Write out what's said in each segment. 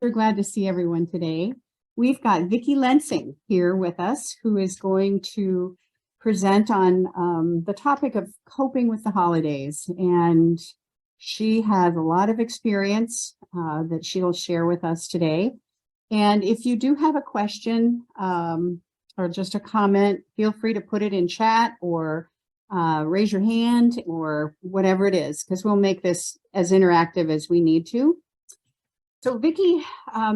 Sure glad to see everyone today. We've got Vicki Lensing here with us, who is going to present on the topic of coping with the holidays. And she has a lot of experience that she'll share with us today. And if you do have a question or just a comment, feel free to put it in chat or raise your hand or whatever it is, because we'll make this as interactive as we need to. So Vicki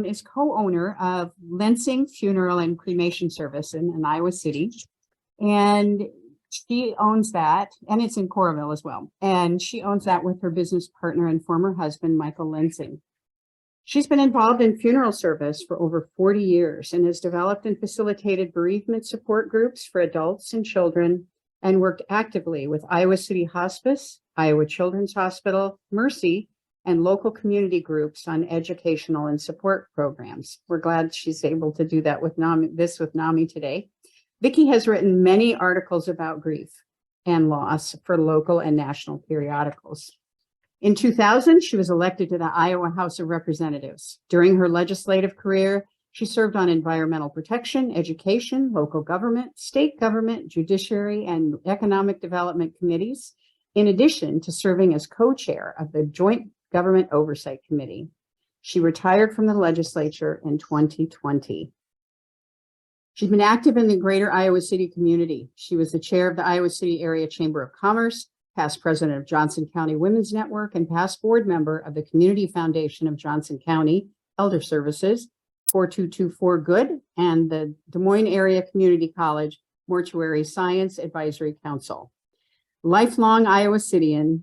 is co-owner of Lensing Funeral and Cremation Service in Iowa City. And she owns that, and it's in Coralville as well. And she owns that with her business partner and former husband, Michael Lensing. She's been involved in funeral service for over 40 years and has developed and facilitated bereavement support groups for adults and children and worked actively with Iowa City Hospice, Iowa Children's Hospital, Mercy, and local community groups on educational and support programs. We're glad she's able to do that with NAMI today. Vicki has written many articles about grief and loss for local and national periodicals. In 2000, she was elected to the Iowa House of Representatives. During her legislative career, she served on environmental protection, education, local government, state government, judiciary, and economic development committees, in addition to serving as co-chair of the Joint Government Oversight Committee. She retired from the legislature in 2020. She's been active in the greater Iowa City community. She was the chair of the Iowa City Area Chamber of Commerce, past president of Johnson County Women's Network, and past board member of the Community Foundation of Johnson County Elder Services, 4224 Good, and the Des Moines Area Community College Mortuary Science Advisory Council. Lifelong Iowa Cityan,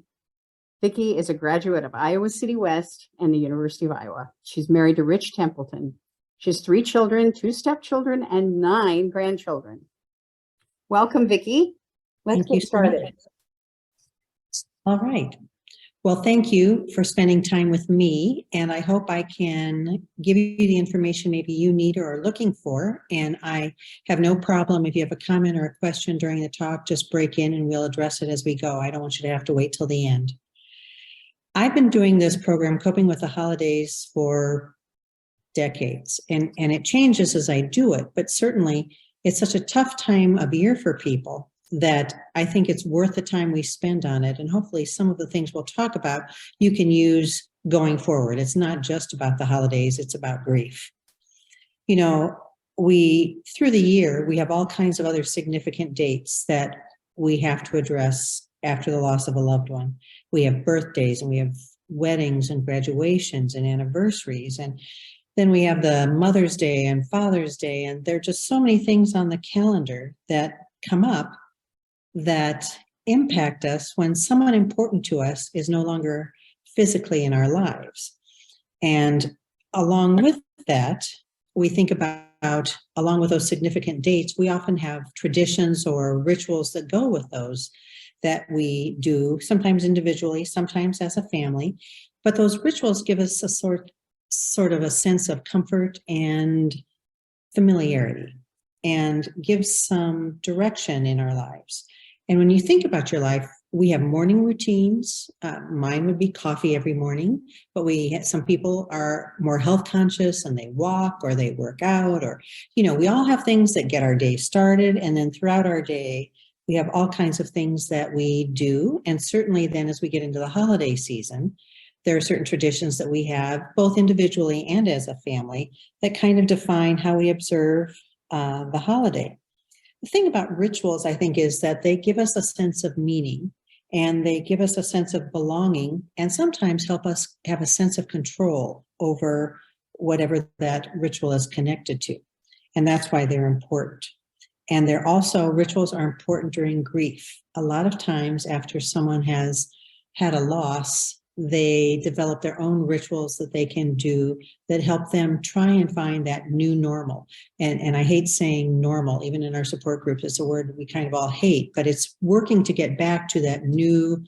Vicki is a graduate of Iowa City West and the University of Iowa. She's married to Rich Templeton. She has 3 children, 2 stepchildren, and 9 grandchildren. Welcome, Vicki. Let's get started. All right. Well, thank you for spending time with me, and I hope I can give you the information maybe you need or are looking for. And I have no problem if you have a comment or a question during the talk, just break in and we'll address it as we go. I don't want you to have to wait till the end. I've been doing this program, Coping with the Holidays, for decades, and it changes as I do it, but certainly it's such a tough time of year for people that I think it's worth the time we spend on it. And hopefully some of the things we'll talk about you can use going forward. It's not just about the holidays, it's about grief. You know, through the year, we have all kinds of other significant dates that we have to address after the loss of a loved one. We have birthdays, and we have weddings and graduations and anniversaries, and then we have the Mother's Day and Father's Day, and there are just so many things on the calendar that come up that impact us when someone important to us is no longer physically in our lives. And along with that, we think about, along with those significant dates, we often have traditions or rituals that go with those that we do, sometimes individually, sometimes as a family. But those rituals give us a sort of a sense of comfort and familiarity and give some direction in our lives. And when you think about your life, we have morning routines. Mine would be coffee every morning, but some people are more health conscious and they walk or they work out, or, you know, we all have things that get our day started. And then throughout our day, we have all kinds of things that we do. And certainly then as we get into the holiday season, there are certain traditions that we have, both individually and as a family, that kind of define how we observe the holiday. The thing about rituals, I think, is that they give us a sense of meaning, and they give us a sense of belonging, and sometimes help us have a sense of control over whatever that ritual is connected to. And that's why they're important. And rituals are important during grief. A lot of times after someone has had a loss, they develop their own rituals that they can do that help them try and find that new normal. And I hate saying normal, even in our support groups, it's a word we kind of all hate, but it's working to get back to that new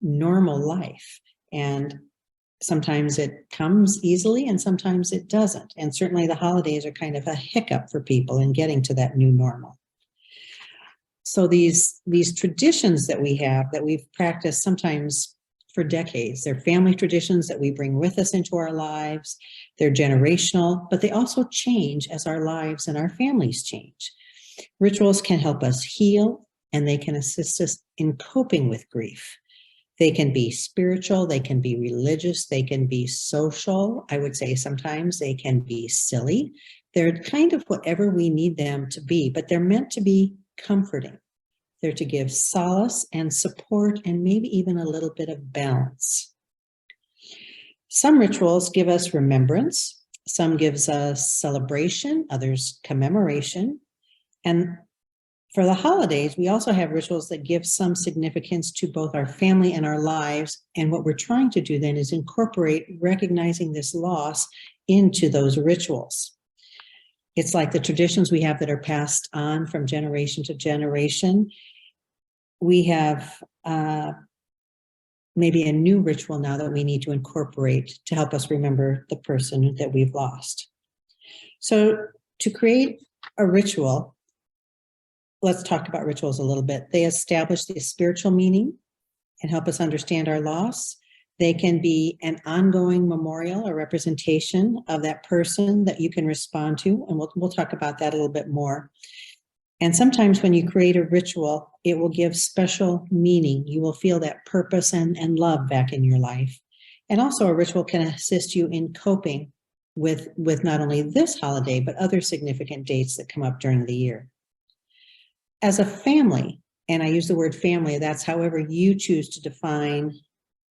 normal life. And sometimes it comes easily and sometimes it doesn't. And certainly the holidays are kind of a hiccup for people in getting to that new normal. So these traditions that we have, that we've practiced sometimes for decades. They're family traditions that we bring with us into our lives. They're generational, but they also change as our lives and our families change. Rituals can help us heal, and they can assist us in coping with grief. They can be spiritual, they can be religious, they can be social. I would say sometimes they can be silly. They're kind of whatever we need them to be, but they're meant to be comforting. They're to give solace and support and maybe even a little bit of balance. Some rituals give us remembrance, some gives us celebration, others commemoration. And for the holidays, we also have rituals that give some significance to both our family and our lives. And what we're trying to do then is incorporate recognizing this loss into those rituals. It's like the traditions we have that are passed on from generation to generation. We have maybe a new ritual now that we need to incorporate to help us remember the person that we've lost. So to create a ritual, let's talk about rituals a little bit. They establish the spiritual meaning and help us understand our loss. They can be an ongoing memorial or representation of that person that you can respond to. And we'll talk about that a little bit more. And sometimes when you create a ritual, it will give special meaning. You will feel that purpose and love back in your life. And also a ritual can assist you in coping with not only this holiday, but other significant dates that come up during the year. As a family, and I use the word family, that's however you choose to define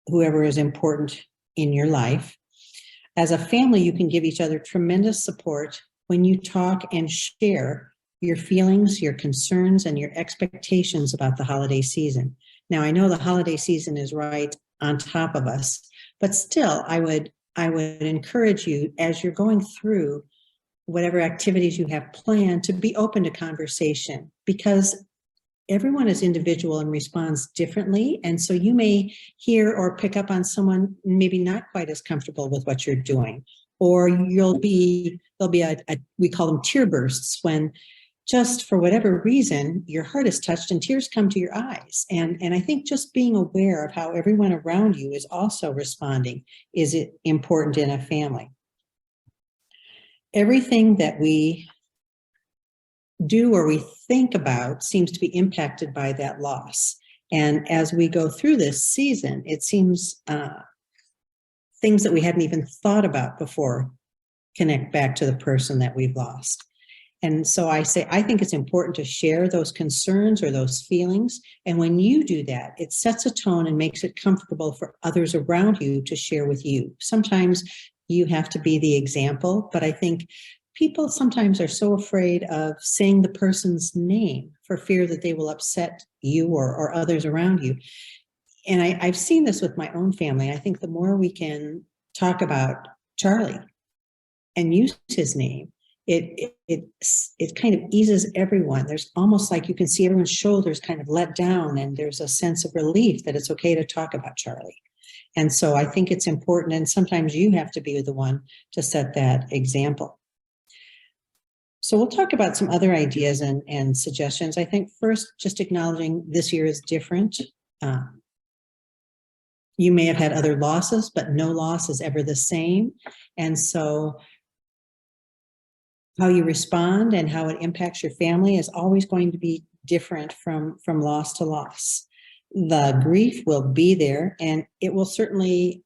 whoever is important in your life. As a family, you can give each other tremendous support when you talk and share your feelings, your concerns, and your expectations about the holiday season. Now, I know the holiday season is right on top of us, but still, I would encourage you as you're going through whatever activities you have planned to be open to conversation, because everyone is individual and responds differently. And so you may hear or pick up on someone maybe not quite as comfortable with what you're doing, or there'll be we call them tear bursts, when just for whatever reason, your heart is touched and tears come to your eyes. And I think just being aware of how everyone around you is also responding is important in a family. Everything that we do or we think about seems to be impacted by that loss. And as we go through this season, it seems things that we hadn't even thought about before connect back to the person that we've lost. And so I think it's important to share those concerns or those feelings. And when you do that, it sets a tone and makes it comfortable for others around you to share with you. Sometimes you have to be the example, but I think people sometimes are so afraid of saying the person's name for fear that they will upset you or others around you. And I've seen this with my own family. I think the more we can talk about Charlie and use his name, it kind of eases everyone. There's almost like you can see everyone's shoulders kind of let down, and there's a sense of relief that it's okay to talk about Charlie. And so I think it's important, and sometimes you have to be the one to set that example. So we'll talk about some other ideas and suggestions. I think first, just acknowledging this year is different. You may have had other losses, but no loss is ever the same. And so how you respond and how it impacts your family is always going to be different from loss to loss. The grief will be there, and it will certainly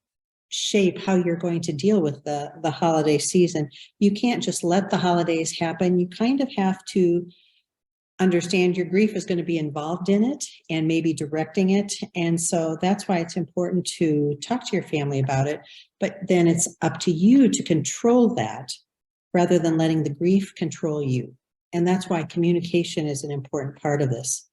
shape how you're going to deal with the holiday season. You can't just let the holidays happen. You kind of have to understand your grief is going to be involved in it and maybe directing it. And so that's why it's important to talk to your family about it. But then it's up to you to control that rather than letting the grief control you. And that's why communication is an important part of this.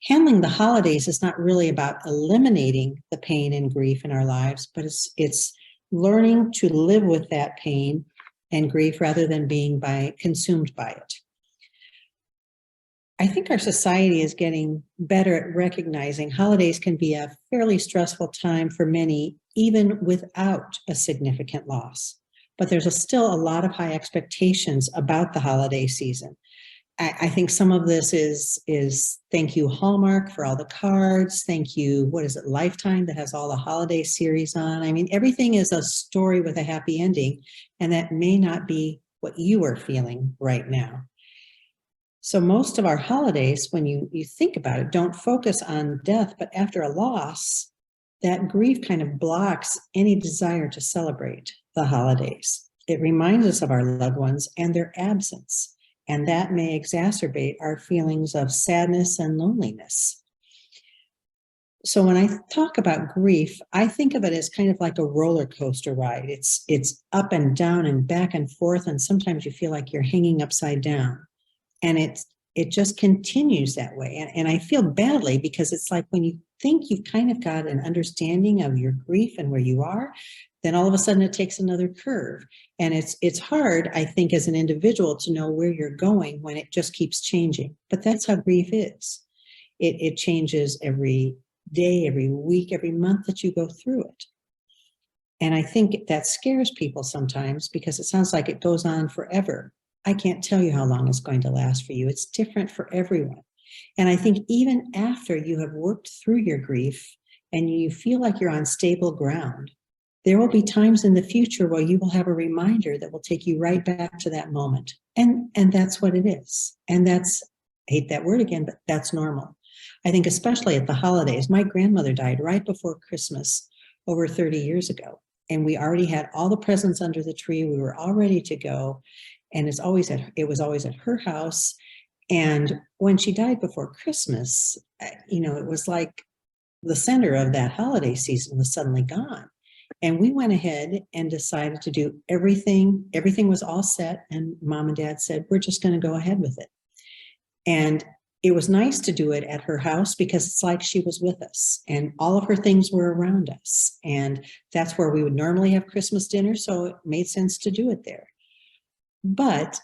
Handling the holidays is not really about eliminating the pain and grief in our lives, but it's learning to live with that pain and grief rather than being consumed by it. I think our society is getting better at recognizing holidays can be a fairly stressful time for many, even without a significant loss. But there's still a lot of high expectations about the holiday season. I think some of this is thank you Hallmark for all the cards. Thank you, what is it, Lifetime that has all the holiday series on. I mean, everything is a story with a happy ending, and that may not be what you are feeling right now. So most of our holidays, when you think about it, don't focus on death, but after a loss, that grief kind of blocks any desire to celebrate the holidays. It reminds us of our loved ones and their absence. And that may exacerbate our feelings of sadness and loneliness. So when I talk about grief, I think of it as kind of like a roller coaster ride. It's up and down and back and forth, and sometimes you feel like you're hanging upside down. And it just continues that way. And I feel badly because it's like when you think you've kind of got an understanding of your grief and where you are, then all of a sudden it takes another curve. And it's hard, I think, as an individual to know where you're going when it just keeps changing. But that's how grief is. It changes every day, every week, every month that you go through it. And I think that scares people sometimes because it sounds like it goes on forever. I can't tell you how long it's going to last for you. It's different for everyone. And I think even after you have worked through your grief and you feel like you're on stable ground, there will be times in the future where you will have a reminder that will take you right back to that moment. And that's what it is. And that's, I hate that word again, but that's normal. I think especially at the holidays, my grandmother died right before Christmas over 30 years ago. And we already had all the presents under the tree. We were all ready to go. And it was always at her house. And when she died before Christmas, it was like the center of that holiday season was suddenly gone. And we went ahead and decided to do everything. Everything was all set. And Mom and Dad said, we're just going to go ahead with it. And it was nice to do it at her house because it's like she was with us and all of her things were around us. And that's where we would normally have Christmas dinner. So it made sense to do it there. But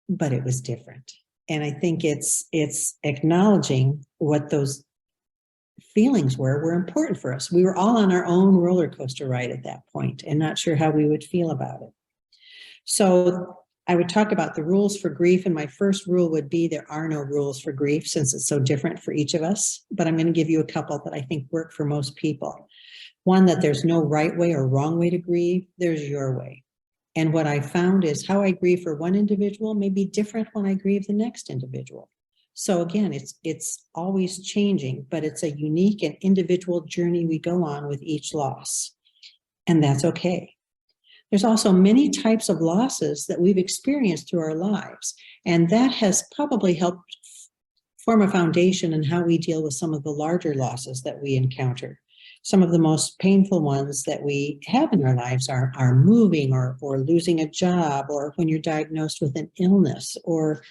it was different. And I think it's acknowledging what those feelings were important for us. We were all on our own roller coaster ride at that point and not sure how we would feel about it. So I would talk about the rules for grief. And my first rule would be there are no rules for grief since it's so different for each of us. But I'm going to give you a couple that I think work for most people. One, that there's no right way or wrong way to grieve. There's your way. And what I found is how I grieve for one individual may be different when I grieve the next individual. So again, it's always changing, but it's a unique and individual journey we go on with each loss. And that's okay. There's also many types of losses that we've experienced through our lives. And that has probably helped form a foundation in how we deal with some of the larger losses that we encounter. Some of the most painful ones that we have in our lives are moving or losing a job, or when you're diagnosed with an illness, or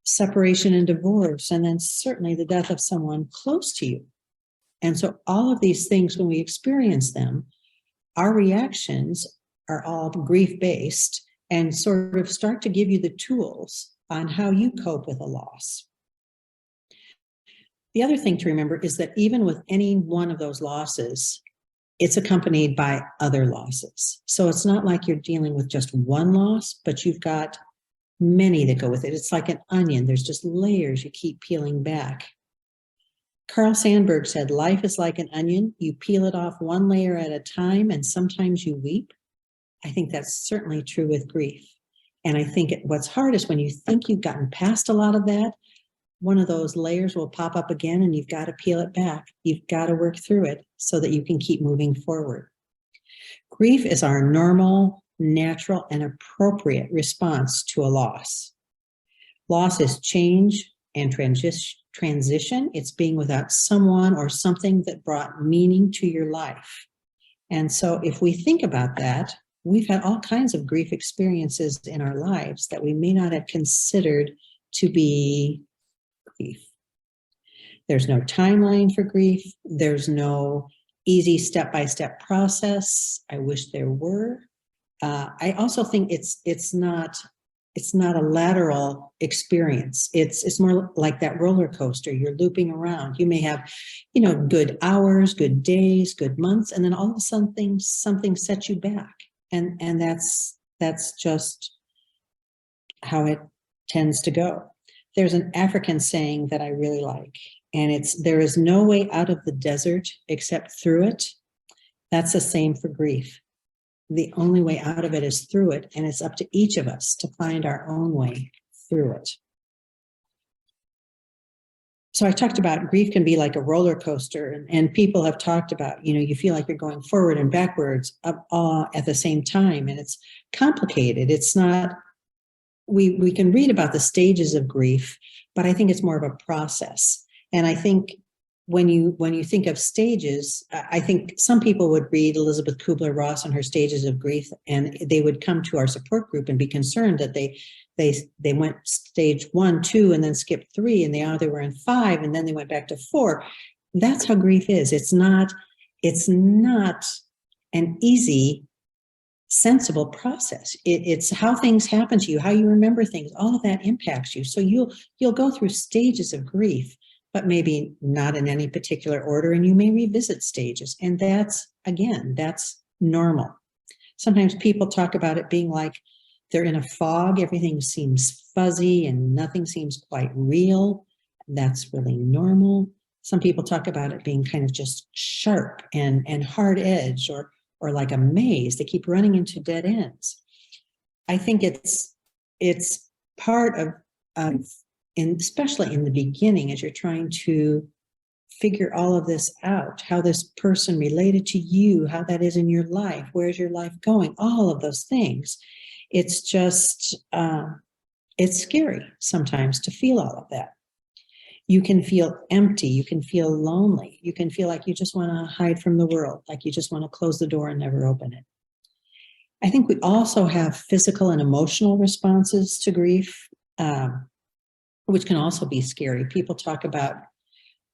separation and divorce, and then certainly the death of someone close to you. And so all of these things, when we experience them, our reactions are all grief-based and sort of start to give you the tools on how you cope with a loss. The other thing to remember is that even with any one of those losses, it's accompanied by other losses. So it's not like you're dealing with just one loss, but you've got many that go with it. It's like an onion. There's just layers you keep peeling back. Carl Sandburg said, life is like an onion. You peel it off one layer at a time, and sometimes you weep. I think that's certainly true with grief. And I think what's hard is when you think you've gotten past a lot of that, one of those layers will pop up again and you've got to peel it back. You've got to work through it so that you can keep moving forward. Grief is our normal, natural, and appropriate response to a loss. Loss is change and transition. It's being without someone or something that brought meaning to your life. And so if we think about that, we've had all kinds of grief experiences in our lives that we may not have considered to be grief. There's no timeline for grief. There's no easy step-by-step process. I wish there were. I also think it's not a lateral experience. It's more like that roller coaster. You're looping around. You may have, good hours, good days, good months, and then all of a sudden something sets you back. And that's just how it tends to go. there's an African saying that I really like, and it's, there is no way out of the desert except through it. That's the same for grief. The only way out of it is through it, and it's up to each of us to find our own way through it. So I talked about grief can be like a roller coaster, and people have talked about, you know, you feel like you're going forward and backwards up at the same time, and it's complicated. It's not, we can read about the stages of grief, but I think it's more of a process. And I think when you think of stages, I think some people would read Elizabeth Kubler-Ross and her stages of grief, and they would come to our support group and be concerned that they went stage 1, 2, and then skipped 3, and they were in 5, and then they went back to 4. That's how grief is. It's not an easy, sensible process. It's how things happen to you, how you remember things. All of that impacts you. So you'll go through stages of grief, but maybe not in any particular order, and you may revisit stages. And that's normal. Sometimes people talk about it being like they're in a fog, everything seems fuzzy and nothing seems quite real. That's really normal. Some people talk about it being kind of just sharp and hard edge, or like a maze. They keep running into dead ends. I think it's part of especially in the beginning, as you're trying to figure all of this out, how this person related to you, how that is in your life, where's your life going, all of those things. It's just, it's scary sometimes to feel all of that. You can feel empty, you can feel lonely, you can feel like you just want to hide from the world, like you just want to close the door and never open it. I think we also have physical and emotional responses to grief, which can also be scary. People talk about,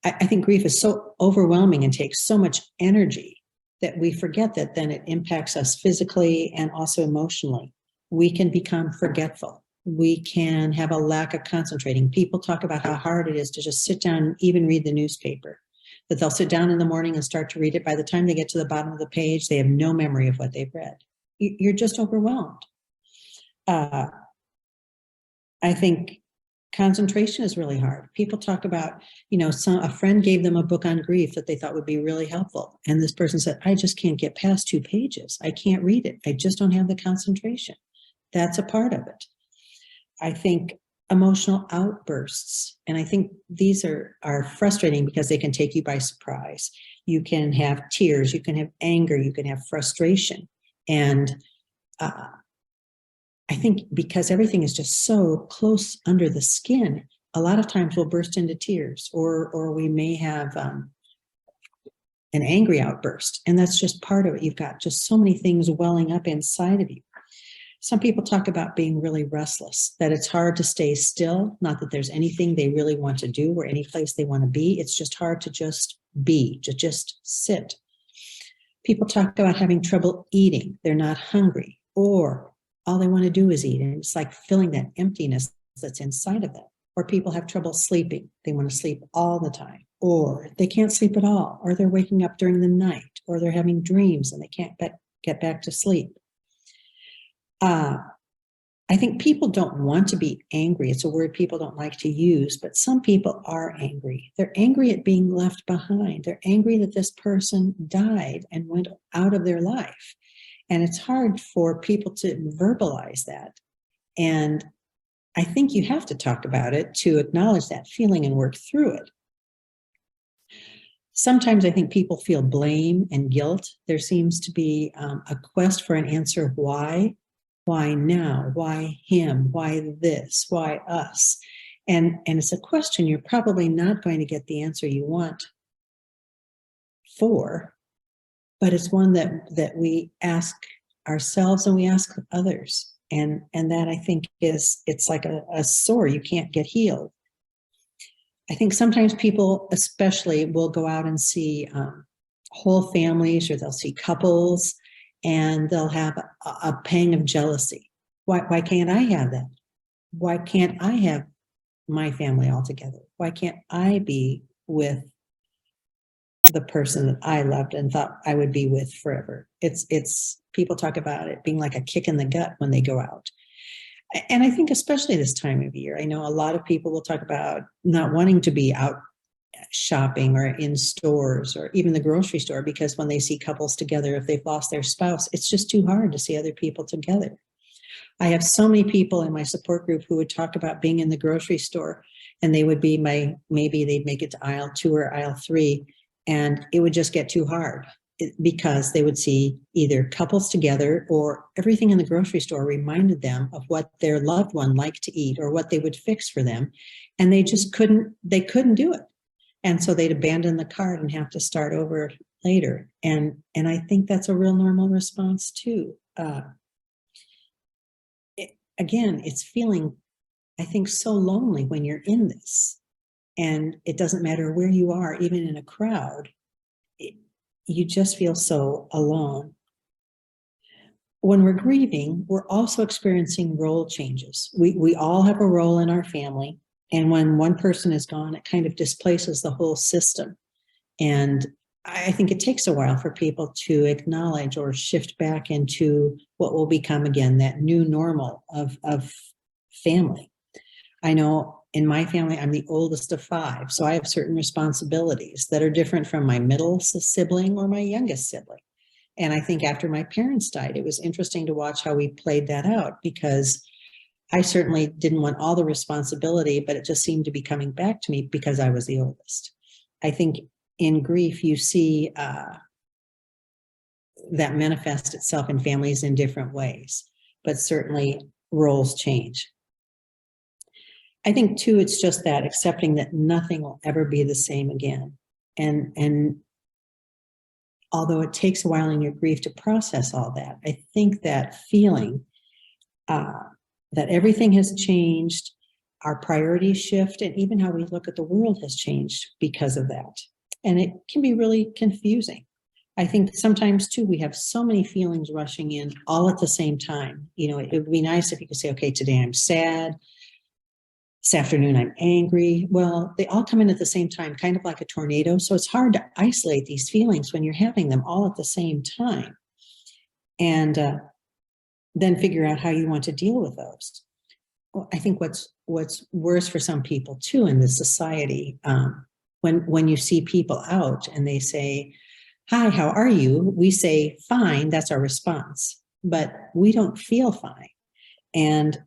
I think grief is so overwhelming and takes so much energy that we forget that then it impacts us physically and also emotionally. We can become forgetful. We can have a lack of concentrating. People talk about how hard it is to just sit down and even read the newspaper, that they'll sit down in the morning and start to read it. By the time they get to the bottom of the page, they have no memory of what they've read. You're just overwhelmed. I think concentration is really hard. People talk about, you know, a friend gave them a book on grief that they thought would be really helpful. And this person said, I just can't get past 2 pages. I can't read it. I just don't have the concentration. That's a part of it. I think emotional outbursts, and I think these are frustrating because they can take you by surprise. You can have tears, you can have anger, you can have frustration. And I think because everything is just so close under the skin, a lot of times we'll burst into tears, or we may have an angry outburst. And that's just part of it. You've got just so many things welling up inside of you. Some people talk about being really restless, that it's hard to stay still. Not that there's anything they really want to do or any place they want to be. It's just hard to just be, to just sit. People talk about having trouble eating. They're not hungry, or all they want to do is eat. And it's like filling that emptiness that's inside of them. Or people have trouble sleeping. They want to sleep all the time, or they can't sleep at all, or they're waking up during the night, or they're having dreams and they can't get back to sleep. I think people don't want to be angry. It's a word people don't like to use, but some people are angry. They're angry at being left behind. They're angry that this person died and went out of their life. And it's hard for people to verbalize that. And I think you have to talk about it to acknowledge that feeling and work through it. Sometimes I think people feel blame and guilt. There seems to be a quest for an answer. Why? Why now? Why him? Why this? Why us? And it's a question you're probably not going to get the answer you want for, but it's one that we ask ourselves and we ask others. And that I think it's like a sore you can't get healed. I think sometimes people especially will go out and see whole families, or they'll see couples, and they'll have a pang of jealousy. Why can't I have that? Why can't I have my family all together? Why can't I be with the person that I loved and thought I would be with forever? It's people talk about it being like a kick in the gut when they go out. And I think especially this time of year, I know a lot of people will talk about not wanting to be out shopping or in stores or even the grocery store, because when they see couples together, if they've lost their spouse, it's just too hard to see other people together. I have so many people in my support group who would talk about being in the grocery store, and they would be maybe they'd make it to aisle 2 or aisle 3, and it would just get too hard because they would see either couples together, or everything in the grocery store reminded them of what their loved one liked to eat or what they would fix for them. And they just couldn't do it. And so they'd abandon the cart and have to start over later. And I think that's a real normal response too. Again, it's feeling, I think, so lonely when you're in this. And it doesn't matter where you are, even in a crowd, you just feel so alone. When we're grieving, we're also experiencing role changes. We all have a role in our family. And when one person is gone, it kind of displaces the whole system. And I think it takes a while for people to acknowledge or shift back into what will become again that new normal of family. I know in my family, I'm the oldest of 5, so I have certain responsibilities that are different from my middle sibling or my youngest sibling. And I think after my parents died, it was interesting to watch how we played that out, because I certainly didn't want all the responsibility, but it just seemed to be coming back to me because I was the oldest. I think in grief, you see that manifest itself in families in different ways, but certainly roles change. I think too, it's just that accepting that nothing will ever be the same again. And although it takes a while in your grief to process all that, I think that feeling that everything has changed, our priorities shift, and even how we look at the world has changed because of that. And it can be really confusing. I think sometimes too, we have so many feelings rushing in all at the same time. You know, it would be nice if you could say, okay, today I'm sad. This afternoon, I'm angry. Well, they all come in at the same time, kind of like a tornado. So it's hard to isolate these feelings when you're having them all at the same time. And then figure out how you want to deal with those. Well, I think what's worse for some people too in this society, when you see people out and they say, "Hi, how are you?" We say, "Fine," that's our response, but we don't feel fine. And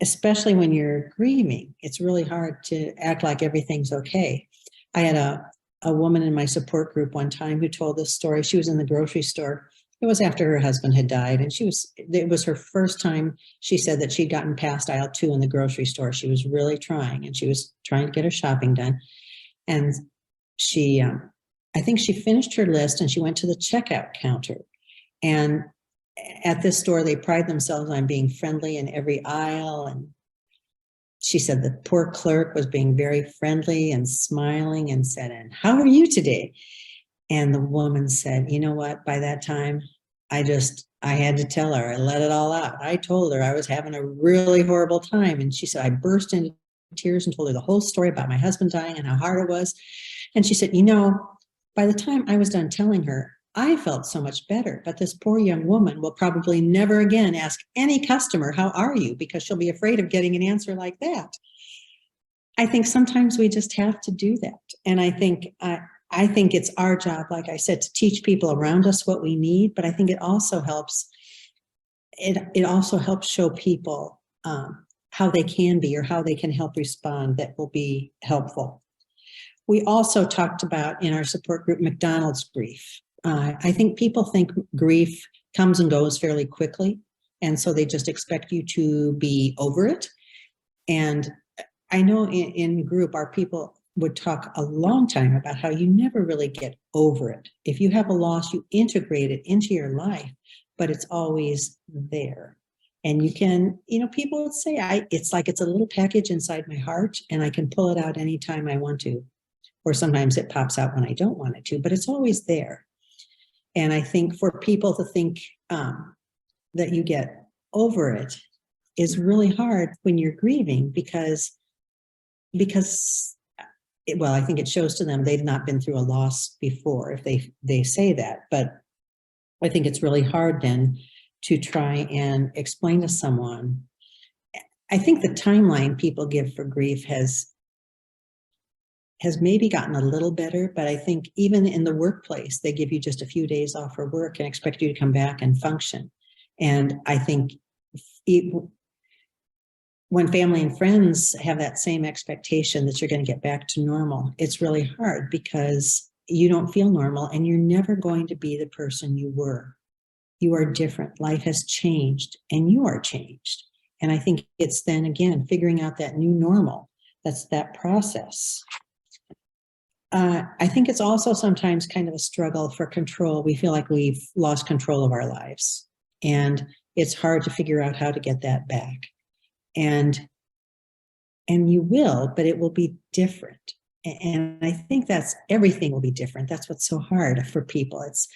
especially when you're grieving, it's really hard to act like everything's okay. I had a woman in my support group one time who told this story. She was in the grocery store. It was after her husband had died, and it was her first time. She said that she'd gotten past aisle 2 in the grocery store. She was really trying, and she was trying to get her shopping done. And she, I think she finished her list and she went to the checkout counter. And at this store, they pride themselves on being friendly in every aisle. And she said the poor clerk was being very friendly and smiling and said, "And how are you today?" And the woman said, "You know what? By that time, I had to tell her. I let it all out. I told her I was having a really horrible time." And she said, "I burst into tears and told her the whole story about my husband dying and how hard it was." And she said, "You know, by the time I was done telling her, I felt so much better, but this poor young woman will probably never again ask any customer, 'How are you?' because she'll be afraid of getting an answer like that." I think sometimes we just have to do that. And I think it's our job, like I said, to teach people around us what we need, but I think it also helps show people how they can be or how they can help respond that will be helpful. We also talked about in our support group McDonald's grief. I think people think grief comes and goes fairly quickly, and so they just expect you to be over it. And I know in group, our people would talk a long time about how you never really get over it. If you have a loss, you integrate it into your life, but it's always there. And you can, people would say, it's like it's a little package inside my heart, and I can pull it out anytime I want to. Or sometimes it pops out when I don't want it to, but it's always there. And I think for people to think that you get over it is really hard when you're grieving because I think it shows to them they've not been through a loss before if they say that. But I think it's really hard then to try and explain to someone I think the timeline people give for grief has maybe gotten a little better, but I think even in the workplace, they give you just a few days off for work and expect you to come back and function. And I think when family and friends have that same expectation that you're going to get back to normal, it's really hard because you don't feel normal and you're never going to be the person you were. You are different. Life has changed and you are changed. And I think it's then again, figuring out that new normal. That's that process. I think it's also sometimes kind of a struggle for control. We feel like we've lost control of our lives and it's hard to figure out how to get that back. And you will, but it will be different. And I think everything will be different. That's what's so hard for people. It's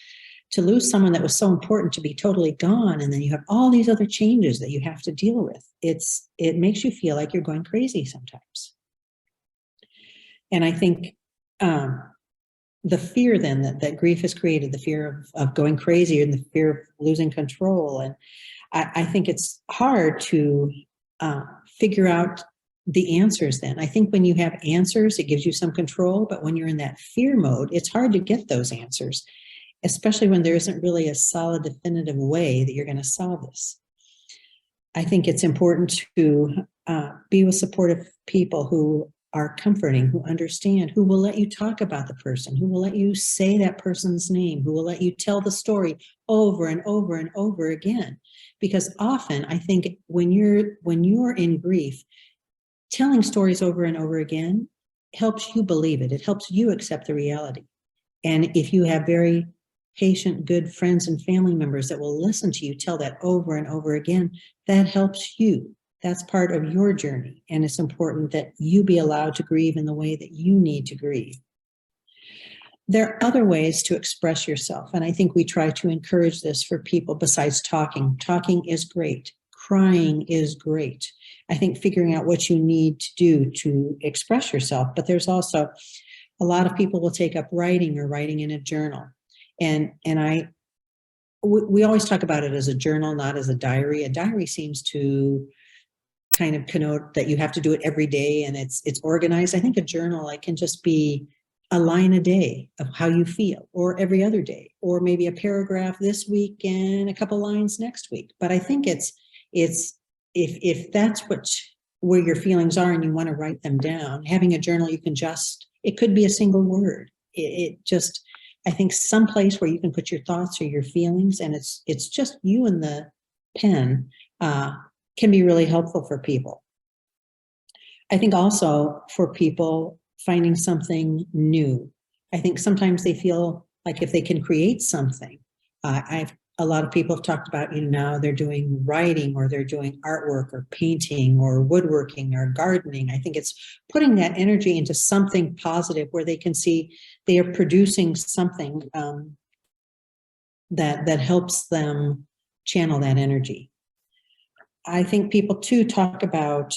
to lose someone that was so important to be totally gone. And then you have all these other changes that you have to deal with. It makes you feel like you're going crazy sometimes. And I think the fear then that grief has created, the fear of going crazy and the fear of losing control. And I think it's hard to figure out the answers then. I think when you have answers, it gives you some control, but when you're in that fear mode, it's hard to get those answers, especially when there isn't really a solid, definitive way that you're going to solve this. I think it's important to be with supportive people who are comforting, who understand, who will let you talk about the person, who will let you say that person's name, who will let you tell the story over and over and over again. Because often I think when you're in grief, telling stories over and over again helps you believe it. It helps you accept the reality. And if you have very patient, good friends and family members that will listen to you tell that over and over again, that helps you. That's part of your journey. And it's important that you be allowed to grieve in the way that you need to grieve. There are other ways to express yourself. And I think we try to encourage this for people besides talking. Talking is great. Crying is great. I think figuring out what you need to do to express yourself, but there's also a lot of people will take up writing or writing in a journal. And we always talk about it as a journal, not as a diary. A diary seems to kind of connote that you have to do it every day and it's organized. I think a journal, it can just be a line a day of how you feel, or every other day, or maybe a paragraph this week and a couple lines next week. But I think it's if that's where your feelings are and you want to write them down, having a journal, it could be a single word. I think someplace where you can put your thoughts or your feelings and it's just you and the pen can be really helpful for people. I think also for people finding something new. I think sometimes they feel like if they can create something, a lot of people have talked about, now they're doing writing or they're doing artwork or painting or woodworking or gardening. I think it's putting that energy into something positive where they can see they are producing something that helps them channel that energy. I think people too talk about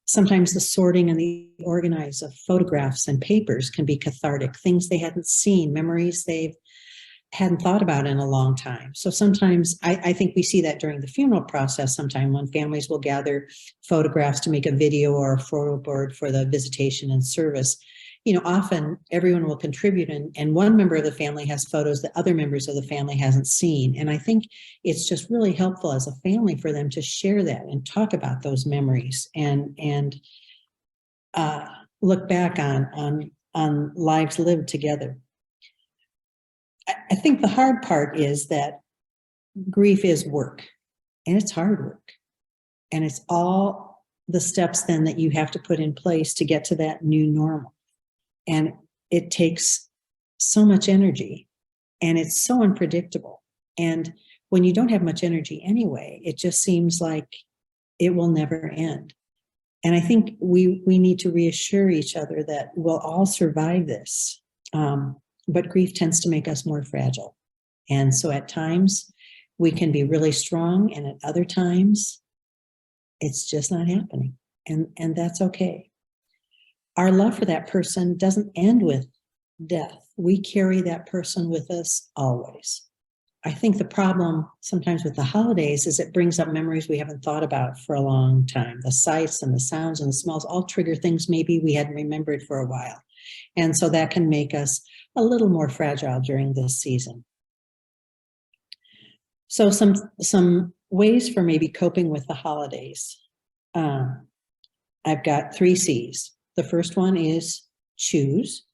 sometimes the sorting and the organize of photographs and papers can be cathartic, things they hadn't seen, memories they hadn't thought about in a long time. So sometimes I think we see that during the funeral process sometime when families will gather photographs to make a video or a photo board for the visitation and service. Often everyone will contribute and one member of the family has photos that other members of the family hasn't seen. And I think it's just really helpful as a family for them to share that and talk about those memories and look back on lives lived together. I think the hard part is that grief is work and it's hard work. And it's all the steps then that you have to put in place to get to that new normal. And it takes so much energy and it's so unpredictable. And when you don't have much energy anyway, it just seems like it will never end. And I think we need to reassure each other that we'll all survive this. But grief tends to make us more fragile. And so at times we can be really strong and at other times it's just not happening. And that's okay. Our love for that person doesn't end with death. We carry that person with us always. I think the problem sometimes with the holidays is it brings up memories we haven't thought about for a long time. The sights and the sounds and the smells all trigger things maybe we hadn't remembered for a while. And so that can make us a little more fragile during this season. So some ways for maybe coping with the holidays. I've got 3 C's. The first one is choose.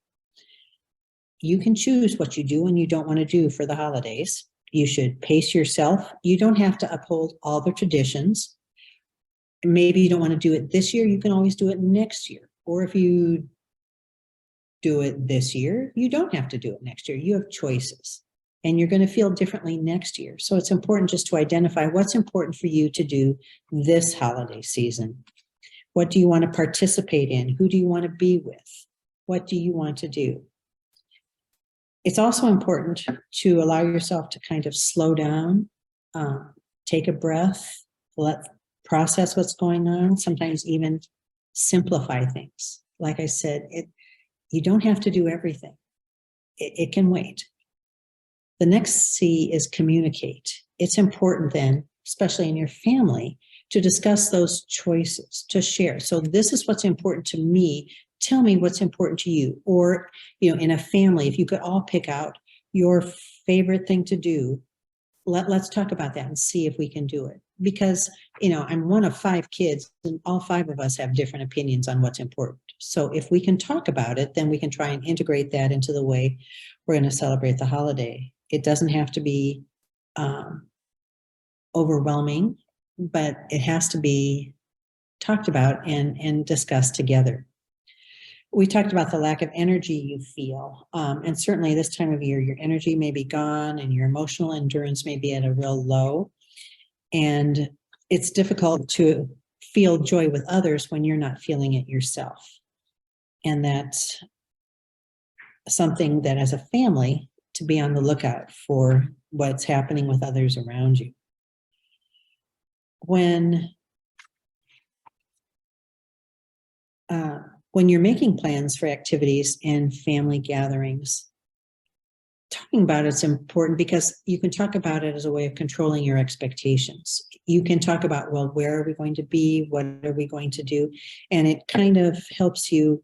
You can choose what you do and you don't want to do for the holidays. You should pace yourself. You don't have to uphold all the traditions. Maybe you don't want to do it this year. You can always do it next year. Or if you do it this year, you don't have to do it next year. You have choices and you're going to feel differently next year. So it's important just to identify what's important for you to do this holiday season. What do you want to participate in? Who do you want to be with? What do you want to do? It's also important to allow yourself to kind of slow down, take a breath, process what's going on, sometimes even simplify things. Like I said, you don't have to do everything. It can wait. The next C is communicate. It's important then, especially in your family, to discuss those choices, to share. So this is what's important to me. Tell me what's important to you. Or, in a family, if you could all pick out your favorite thing to do, let's talk about that and see if we can do it. Because, I'm one of 5 kids and all 5 of us have different opinions on what's important. So if we can talk about it, then we can try and integrate that into the way we're going to celebrate the holiday. It doesn't have to be overwhelming, but it has to be talked about and discussed together. We talked about the lack of energy you feel. And certainly this time of year, your energy may be gone and your emotional endurance may be at a real low. And it's difficult to feel joy with others when you're not feeling it yourself. And that's something that as a family to be on the lookout for what's happening with others around you. When you're making plans for activities and family gatherings, talking about it's important because you can talk about it as a way of controlling your expectations. You can talk about, well, where are we going to be? What are we going to do? And it kind of helps you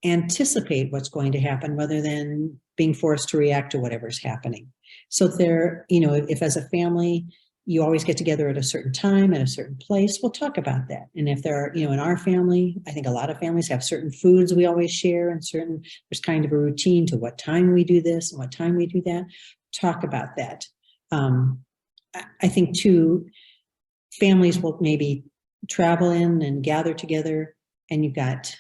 anticipate what's going to happen rather than being forced to react to whatever's happening. So if as a family, you always get together at a certain time, at a certain place, we'll talk about that. And if there are, in our family, I think a lot of families have certain foods we always share and there's kind of a routine to what time we do this and what time we do that. Talk about that. I think too, families will maybe travel in and gather together and you've got,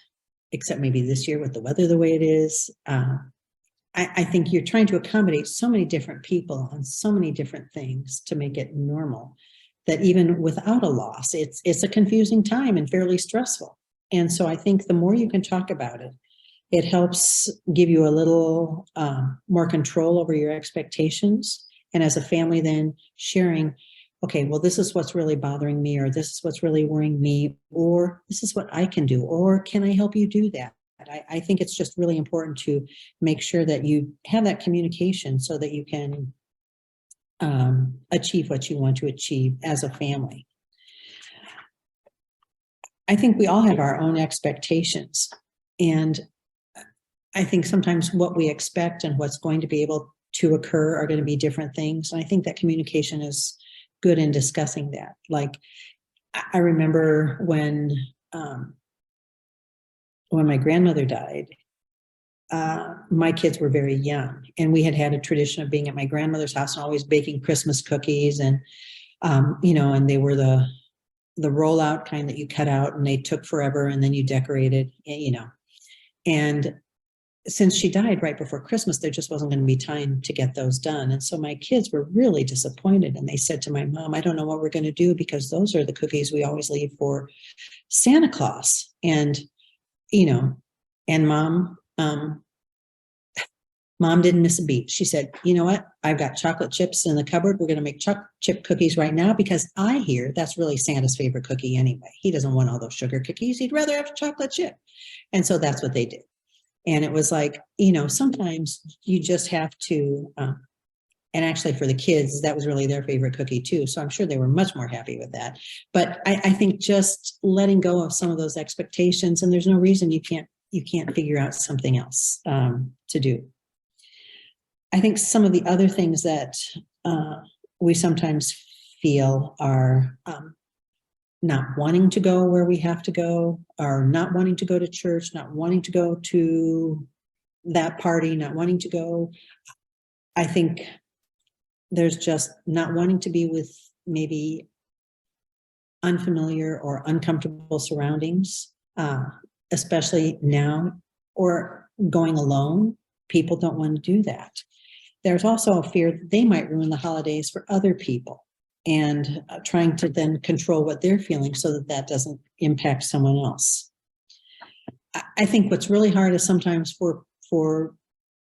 except maybe this year with the weather the way it is, I think you're trying to accommodate so many different people on so many different things to make it normal that even without a loss, it's a confusing time and fairly stressful. And so I think the more you can talk about it, it helps give you a little more control over your expectations. And as a family then sharing, okay, well, this is what's really bothering me, or this is what's really worrying me, or this is what I can do, or can I help you do that? I think it's just really important to make sure that you have that communication so that you can achieve what you want to achieve as a family. I think we all have our own expectations. And I think sometimes what we expect and what's going to be able to occur are going to be different things. And I think that communication is good in discussing that. Like, I remember when my grandmother died, my kids were very young, and we had a tradition of being at my grandmother's house and always baking Christmas cookies, and and they were the rollout kind that you cut out and they took forever, and then you decorated, And since she died right before Christmas, there just wasn't going to be time to get those done. And so my kids were really disappointed, and they said to my mom, I don't know what we're going to do because those are the cookies we always leave for Santa Claus. And and mom didn't miss a beat. She said, you know what? I've got chocolate chips in the cupboard. We're going to make chocolate chip cookies right now because I hear that's really Santa's favorite cookie anyway. He doesn't want all those sugar cookies. He'd rather have chocolate chip. And so that's what they did. And it was like, sometimes you just have to And actually for the kids, that was really their favorite cookie too. So I'm sure they were much more happy with that. But I think just letting go of some of those expectations, and there's no reason you can't figure out something else to do. I think some of the other things that we sometimes feel are not wanting to go where we have to go, or not wanting to go to church, not wanting to go to that party, not wanting to go. I think there's just not wanting to be with maybe unfamiliar or uncomfortable surroundings, especially now, or going alone. People don't want to do that. There's also a fear that they might ruin the holidays for other people, and trying to then control what they're feeling so that that doesn't impact someone else. I think what's really hard is sometimes for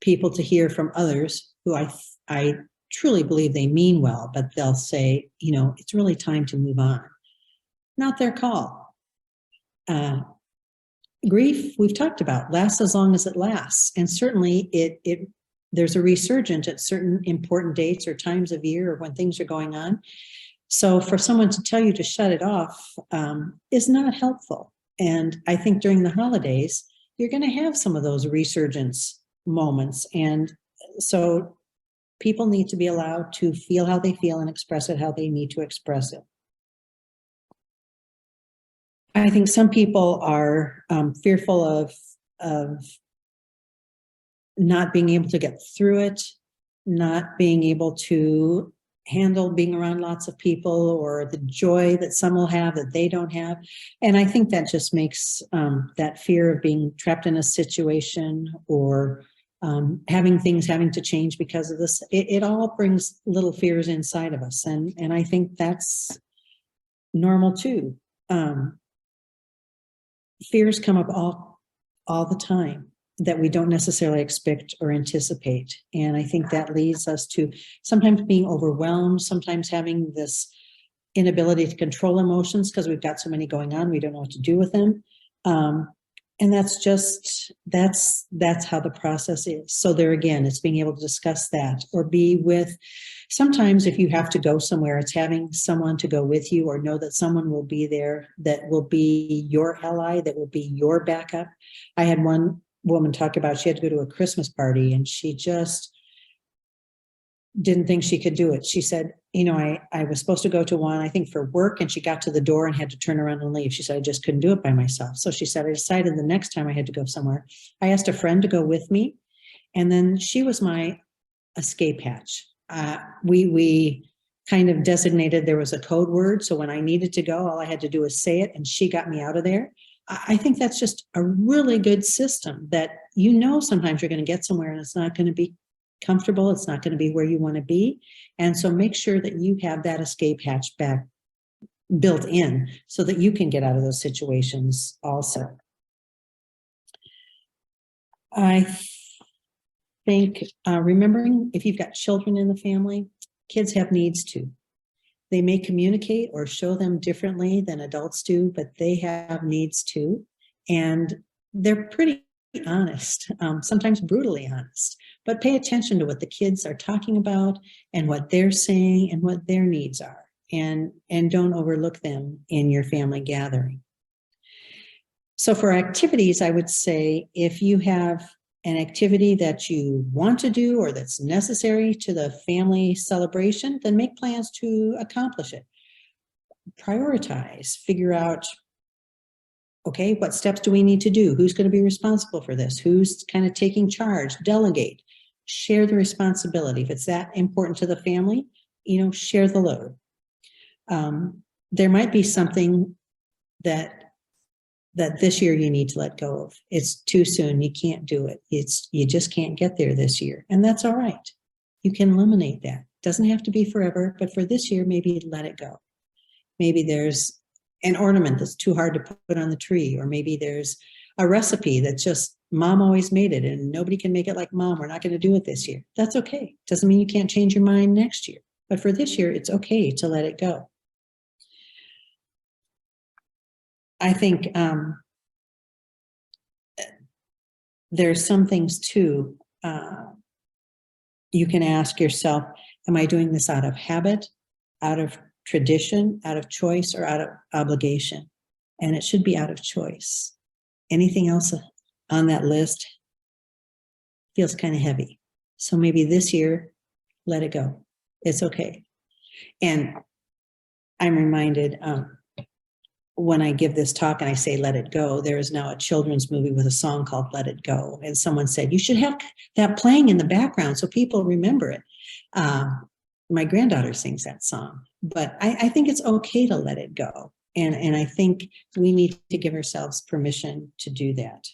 people to hear from others who I truly believe they mean well, but they'll say, you know, it's really time to move on. Not their call. Grief, we've talked about, lasts as long as it lasts. And certainly there's a resurgence at certain important dates or times of year or when things are going on. So for someone to tell you to shut it off is not helpful. And I think during the holidays, you're going to have some of those resurgence moments. And so people need to be allowed to feel how they feel and express it how they need to express it. I think some people are fearful of not being able to get through it, not being able to handle being around lots of people, or the joy that some will have that they don't have. And I think that just makes that fear of being trapped in a situation, or having to change because of this, it all brings little fears inside of us. And I think that's normal too. Fears come up all the time that we don't necessarily expect or anticipate. And I think that leads us to sometimes being overwhelmed, sometimes having this inability to control emotions because we've got so many going on, we don't know what to do with them. And that's how the process is. So there again, it's being able to discuss that, or be with, sometimes if you have to go somewhere, it's having someone to go with you, or know that someone will be there that will be your ally, that will be your backup. I had one woman talk about she had to go to a Christmas party and she just didn't think she could do it. She said, you know, I was supposed to go to one, I think for work, and she got to the door and had to turn around and leave. She said, I just couldn't do it by myself. So she said, I decided the next time I had to go somewhere, I asked a friend to go with me. And then she was my escape hatch. We kind of designated, there was a code word. So when I needed to go, all I had to do was say it and she got me out of there. I think that's just a really good system that, you know, sometimes you're going to get somewhere and it's not going to be comfortable. It's not going to be where you want to be. And so make sure that you have that escape hatch back built in so that you can get out of those situations also. I think remembering if you've got children in the family, kids have needs too. They may communicate or show them differently than adults do, but they have needs too. And they're pretty honest, sometimes brutally honest, but pay attention to what the kids are talking about and what they're saying and what their needs are, and don't overlook them in your family gathering. So for activities, I would say if you have an activity that you want to do or that's necessary to the family celebration, then make plans to accomplish it. Prioritize, figure out, okay, what steps do we need to do? Who's going to be responsible for this? Who's kind of taking charge? Delegate, share the responsibility. If it's that important to the family, you know, share the load. There might be something that this year you need to let go of. It's too soon. You can't do it. You just can't get there this year. And that's all right. You can eliminate that. It doesn't have to be forever, but for this year, maybe let it go. Maybe there's an ornament that's too hard to put on the tree, or maybe there's a recipe that's just mom always made it and nobody can make it like mom. We're not going to do it this year. That's okay. Doesn't mean you can't change your mind next year, but for this year, it's okay to let it go. I think there's some things too, you can ask yourself, Am I doing this out of habit, out of tradition, out of choice, or out of obligation? And it should be out of choice. Anything else on that list feels kind of heavy. So maybe this year, let it go. It's okay. And I'm reminded when I give this talk and I say, let it go, there is now a children's movie with a song called Let It Go. And someone said, you should have that playing in the background so people remember it. My granddaughter sings that song, but I think it's okay to let it go. And I think we need to give ourselves permission to do that.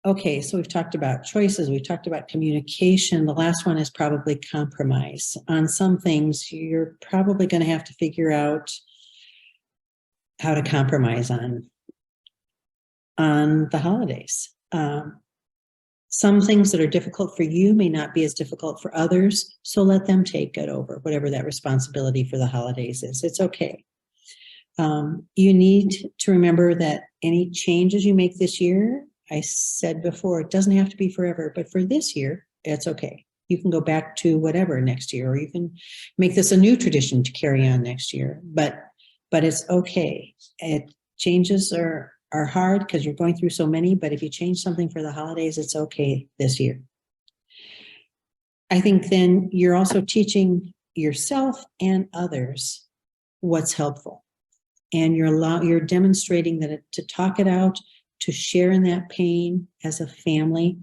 Okay, so we've talked about choices, we've talked about communication. The last one is probably compromise. On some things, you're probably going to have to figure out how to compromise on the holidays. Some things that are difficult for you may not be as difficult for others, so let them take it over, whatever that responsibility for the holidays is. It's okay. You need to remember that any changes you make this year, I said before, it doesn't have to be forever, but for this year, it's okay. You can go back to whatever next year, or you can make this a new tradition to carry on next year, but it's okay. Changes are hard because you're going through so many, but if you change something for the holidays, it's okay this year. I think then you're also teaching yourself and others what's helpful. And you're demonstrating that to talk it out, to share in that pain as a family,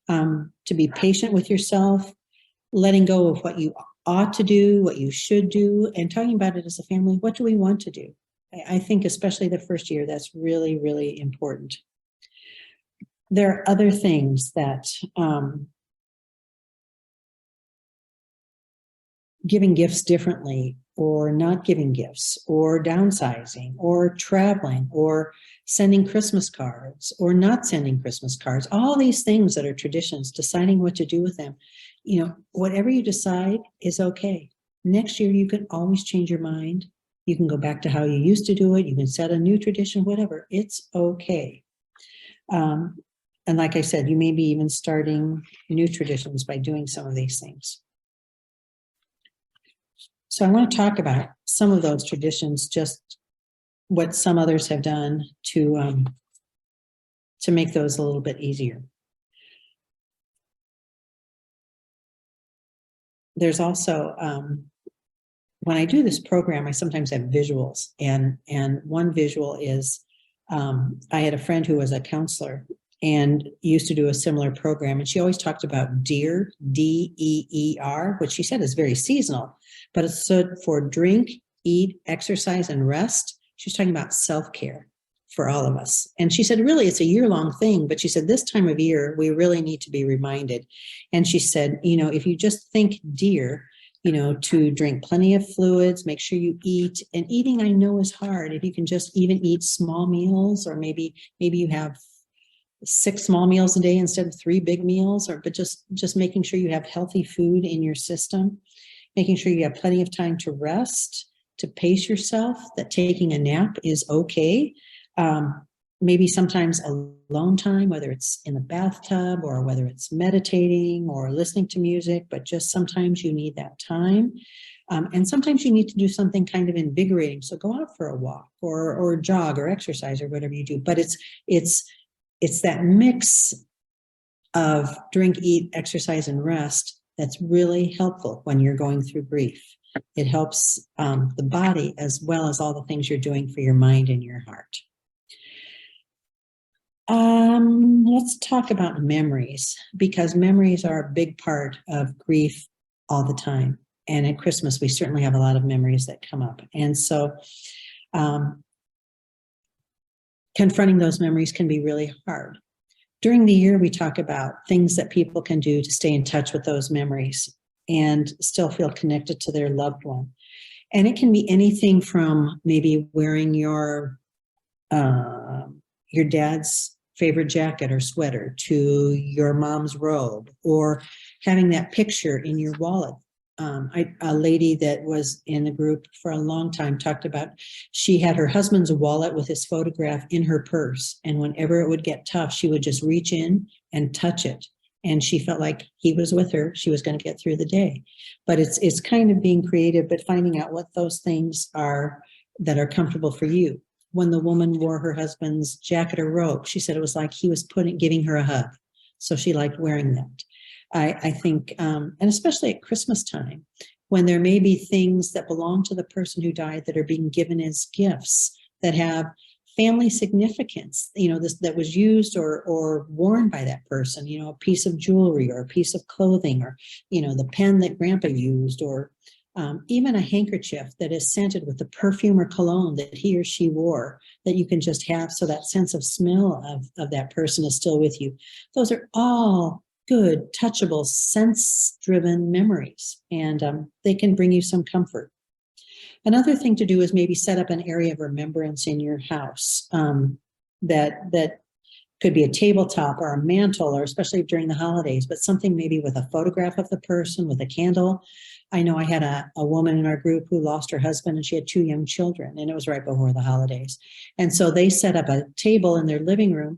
to be patient with yourself, letting go of what you ought to do, what you should do, and talking about it as a family. What do we want to do? I think especially the first year, that's really, really important. There are other things that giving gifts differently, or not giving gifts, or downsizing, or traveling, or sending Christmas cards, or not sending Christmas cards, all these things that are traditions, deciding what to do with them. You know, whatever you decide is okay. Next year, you can always change your mind. You can go back to how you used to do it. You can set a new tradition, whatever. It's okay. And like I said, you may be even starting new traditions by doing some of these things. So I want to talk about some of those traditions, just what some others have done to make those a little bit easier. There's also, when I do this program, I sometimes have visuals, and one visual is, I had a friend who was a counselor and used to do a similar program, and she always talked about DEER, D-E-E-R, which she said is very seasonal, but it stood for drink, eat, exercise, and rest. She was talking about self-care for all of us. And she said, really, it's a year-long thing, but she said, this time of year, we really need to be reminded. And she said, you know, if you just think DEER, you know, to drink plenty of fluids, make sure you eat. And eating, I know, is hard. If you can just even eat small meals, or maybe you have 6 small meals a day instead of 3 big meals, but just making sure you have healthy food in your system, making sure you have plenty of time to rest, to pace yourself, that taking a nap is okay. Maybe sometimes alone time, whether it's in the bathtub or whether it's meditating or listening to music, but just sometimes you need that time. And sometimes you need to do something kind of invigorating. So go out for a walk or jog or exercise or whatever you do. But it's that mix of drink, eat, exercise, and rest that's really helpful when you're going through grief. It helps the body as well as all the things you're doing for your mind and your heart. Let's talk about memories, because memories are a big part of grief all the time. And at Christmas, we certainly have a lot of memories that come up. And so confronting those memories can be really hard. During the year, we talk about things that people can do to stay in touch with those memories and still feel connected to their loved one. And it can be anything from maybe wearing your dad's favorite jacket or sweater to your mom's robe, or having that picture in your wallet. A lady that was in the group for a long time talked about, she had her husband's wallet with his photograph in her purse, and whenever it would get tough, she would just reach in and touch it and she felt like he was with her. She was going to get through the day. But it's kind of being creative, but finding out what those things are that are comfortable for you. When the woman wore her husband's jacket or robe, she said it was like he was giving her a hug. So she liked wearing that. I think, and especially at Christmas time, when there may be things that belong to the person who died that are being given as gifts that have family significance, this that was used or worn by that person, a piece of jewelry or a piece of clothing, or, the pen that grandpa used, or even a handkerchief that is scented with the perfume or cologne that he or she wore, that you can just have, so that sense of smell of that person is still with you. Those are all good, touchable, sense-driven memories, and they can bring you some comfort. Another thing to do is maybe set up an area of remembrance in your house that could be a tabletop or a mantle, or especially during the holidays, but something maybe with a photograph of the person, with a candle. I know I had a woman in our group who lost her husband, and she had 2 young children, and it was right before the holidays. And so they set up a table in their living room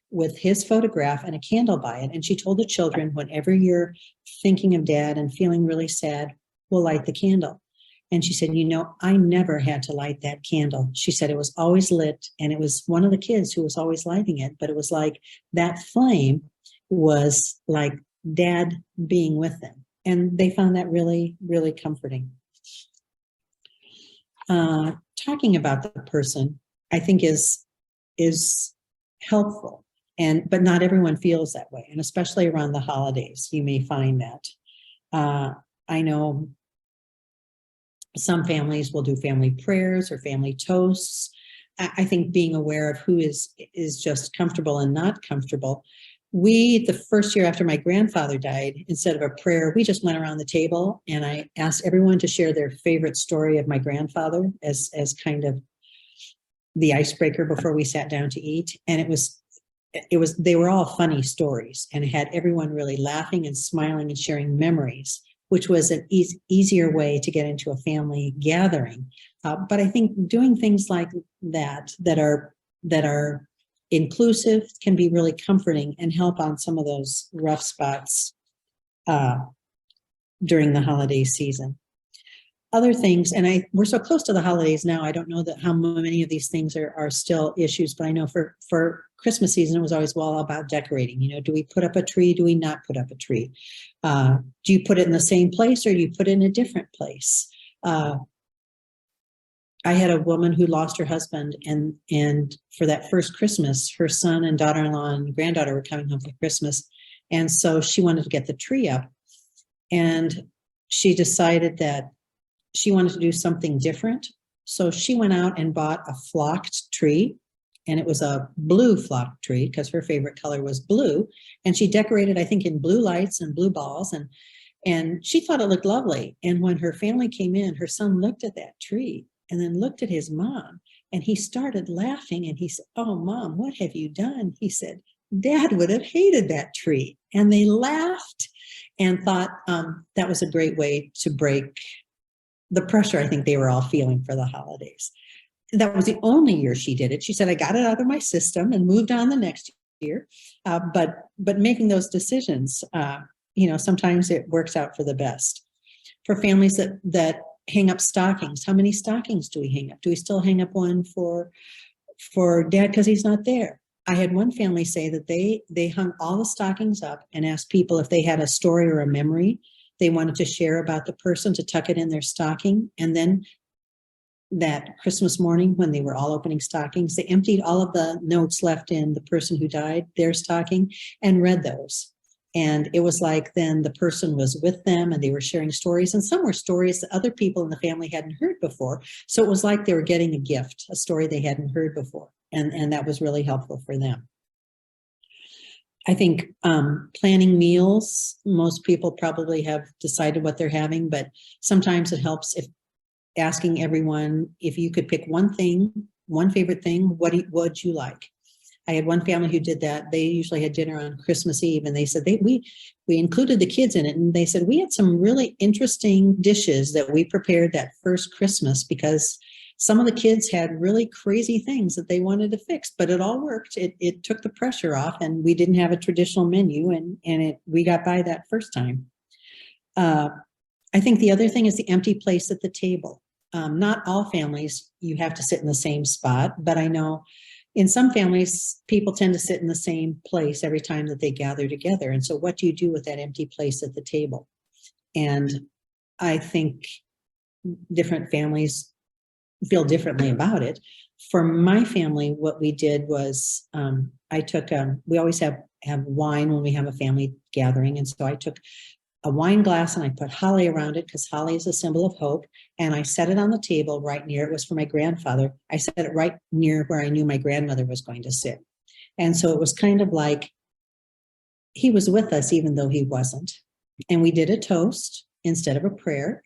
with his photograph and a candle by it. And she told the children, whenever you're thinking of dad and feeling really sad, we'll light the candle. And she said, I never had to light that candle. She said it was always lit, and it was one of the kids who was always lighting it, but it was like that flame was like dad being with them. And they found that really, really comforting. Talking about the person, I think is helpful, but not everyone feels that way. And especially around the holidays, you may find that. I know some families will do family prayers or family toasts. I think being aware of who is just comfortable and not comfortable. The first year after my grandfather died, instead of a prayer, we just went around the table, and I asked everyone to share their favorite story of my grandfather as kind of the icebreaker before we sat down to eat. And they were all funny stories, and it had everyone really laughing and smiling and sharing memories, which was an easier way to get into a family gathering. But I think doing things like that are inclusive can be really comforting and help on some of those rough spots during the holiday season. Other things, and we're so close to the holidays now, I don't know how many of these things are still issues, but I know for Christmas season, it was always all about decorating. Do we put up a tree? Do we not put up a tree? Do you put it in the same place, or do you put it in a different place? I had a woman who lost her husband, and for that first Christmas, her son and daughter-in-law and granddaughter were coming home for Christmas. And so she wanted to get the tree up, and she decided that she wanted to do something different. So she went out and bought a flocked tree, and it was a blue flocked tree because her favorite color was blue. And she decorated, I think, in blue lights and blue balls, and she thought it looked lovely. And when her family came in, her son looked at that tree and then looked at his mom, and he started laughing, and he said, "Oh, Mom, what have you done?" He said, "Dad would have hated that tree." And they laughed and thought that was a great way to break the pressure I think they were all feeling for the holidays. That was the only year she did it. She said, "I got it out of my system and moved on the next year." But making those decisions, sometimes it works out for the best. For families that hang up stockings, how many stockings do we hang up? Do we still hang up one for dad because he's not there? I had one family say that they hung all the stockings up and asked people if they had a story or a memory they wanted to share about the person, to tuck it in their stocking. And then that Christmas morning, when they were all opening stockings, they emptied all of the notes left in the person who died, their stocking, and read those. And it was like then the person was with them, and they were sharing stories, and some were stories that other people in the family hadn't heard before. So it was like they were getting a gift, a story they hadn't heard before. And that was really helpful for them. I think planning meals, most people probably have decided what they're having, but sometimes it helps if asking everyone if you could pick one thing, one favorite thing, what would you like? I had one family who did that. They usually had dinner on Christmas Eve, and they said we included the kids in it, and they said we had some really interesting dishes that we prepared that first Christmas because Some of the kids had really crazy things that they wanted to fix, but it all worked. It took the pressure off, and we didn't have a traditional menu, and we got by that first time. I think the other thing is the empty place at the table. Not all families, you have to sit in the same spot, but I know in some families, people tend to sit in the same place every time that they gather together. And so what do you do with that empty place at the table? And I think different families feel differently about it. For my family, what we did was we always have wine when we have a family gathering. And so I took a wine glass and I put holly around it because holly is a symbol of hope. And I set it on the table right near, it was for my grandfather. I set it right near where I knew my grandmother was going to sit. And so it was kind of like he was with us even though he wasn't. And we did a toast instead of a prayer.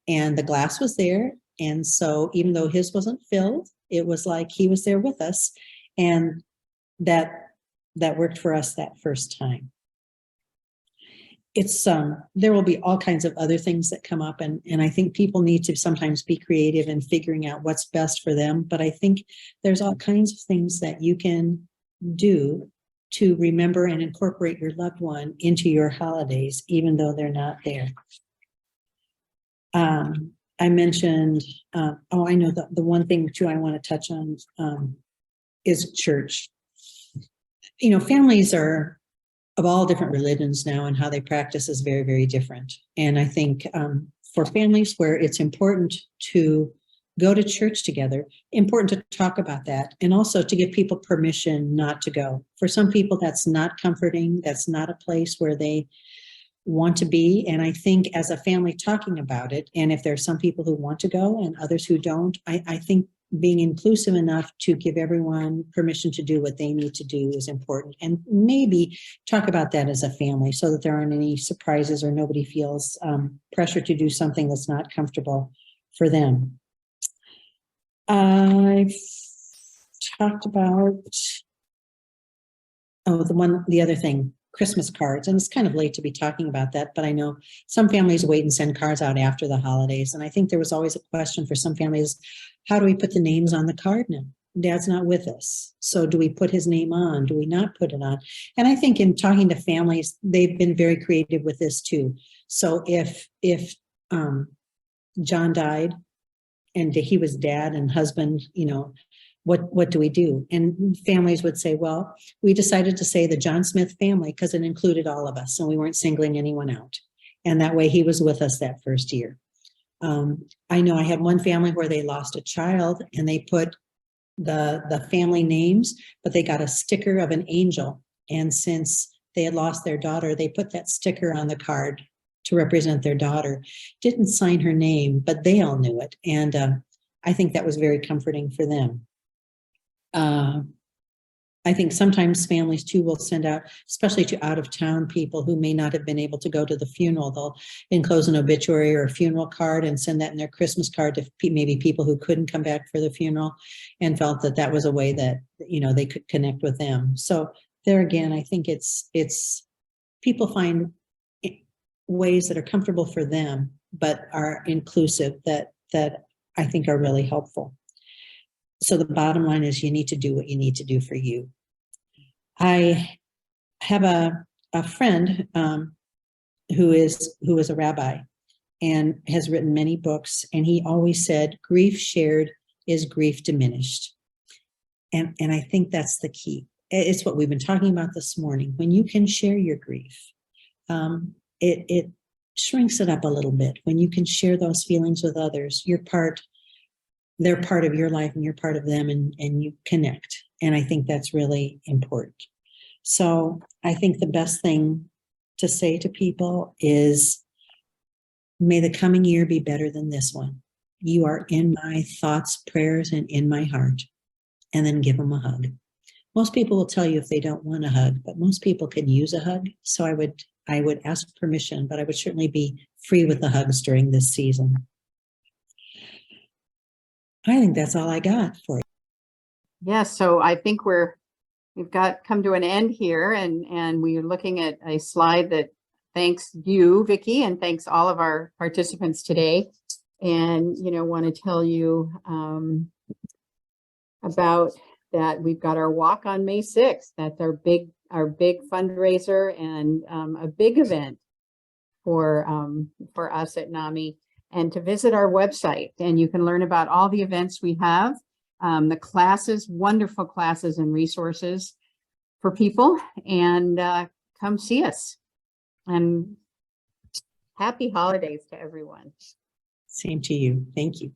And the glass was there. And so even though his wasn't filled, it was like he was there with us. And that worked for us that first time. It's there will be all kinds of other things that come up, and I think people need to sometimes be creative in figuring out what's best for them. But I think there's all kinds of things that you can do to remember and incorporate your loved one into your holidays, even though they're not there. I mentioned, I know the one thing too I want to touch on is church. You know, families are of all different religions now, and how they practice is very, very different. And I think for families where it's important to go to church together, important to talk about that, and also to give people permission not to go. For some people, that's not comforting. That's not a place where they want to be. And I think as a family talking about it, and if there's some people who want to go and others who don't, I think being inclusive enough to give everyone permission to do what they need to do is important. And maybe talk about that as a family so that there aren't any surprises or nobody feels pressure to do something that's not comfortable for them. I've talked about, the other thing, Christmas cards. And it's kind of late to be talking about that, but I know some families wait and send cards out after the holidays. And I think there was always a question for some families, how do we put the names on the card now? Dad's not with us. So do we put his name on? Do we not put it on? And I think in talking to families, they've been very creative with this too. So if John died and he was dad and husband, you know, what do we do? And families would say, well, we decided to say the John Smith family because it included all of us and we weren't singling anyone out. And that way he was with us that first year. I know I had one family where they lost a child and they put the family names, but they got a sticker of an angel. And since they had lost their daughter, they put that sticker on the card to represent their daughter. Didn't sign her name, but they all knew it. And I think that was very comforting for them. I think sometimes families too will send out, especially to out-of-town people who may not have been able to go to the funeral, they'll enclose an obituary or a funeral card and send that in their Christmas card to maybe people who couldn't come back for the funeral and felt that that was a way that, you know, they could connect with them. So there again, I think it's people find ways that are comfortable for them, but are inclusive that I think are really helpful. So the bottom line is you need to do what you need to do for you. I have a friend who is a rabbi and has written many books, and he always said, grief shared is grief diminished. And I think that's the key. It's what we've been talking about this morning. When you can share your grief, it shrinks it up a little bit. When you can share those feelings with others, they're part of your life and you're part of them, and you connect. And I think that's really important. So I think the best thing to say to people is, may the coming year be better than this one. You are in my thoughts, prayers, and in my heart. And then give them a hug. Most people will tell you if they don't want a hug, but most people can use a hug. So I would ask permission, but I would certainly be free with the hugs during this season. I think that's all I got for you. Yes, so I think we've come to an end here, and we're looking at a slide that thanks you, Vicki, and thanks all of our participants today. And, want to tell you about that. We've got our walk on May 6th. That's our big fundraiser and a big event for us at NAMI. And to visit our website, and you can learn about all the events we have, the classes, wonderful classes and resources for people, and come see us. And happy holidays to everyone. Same to you. Thank you.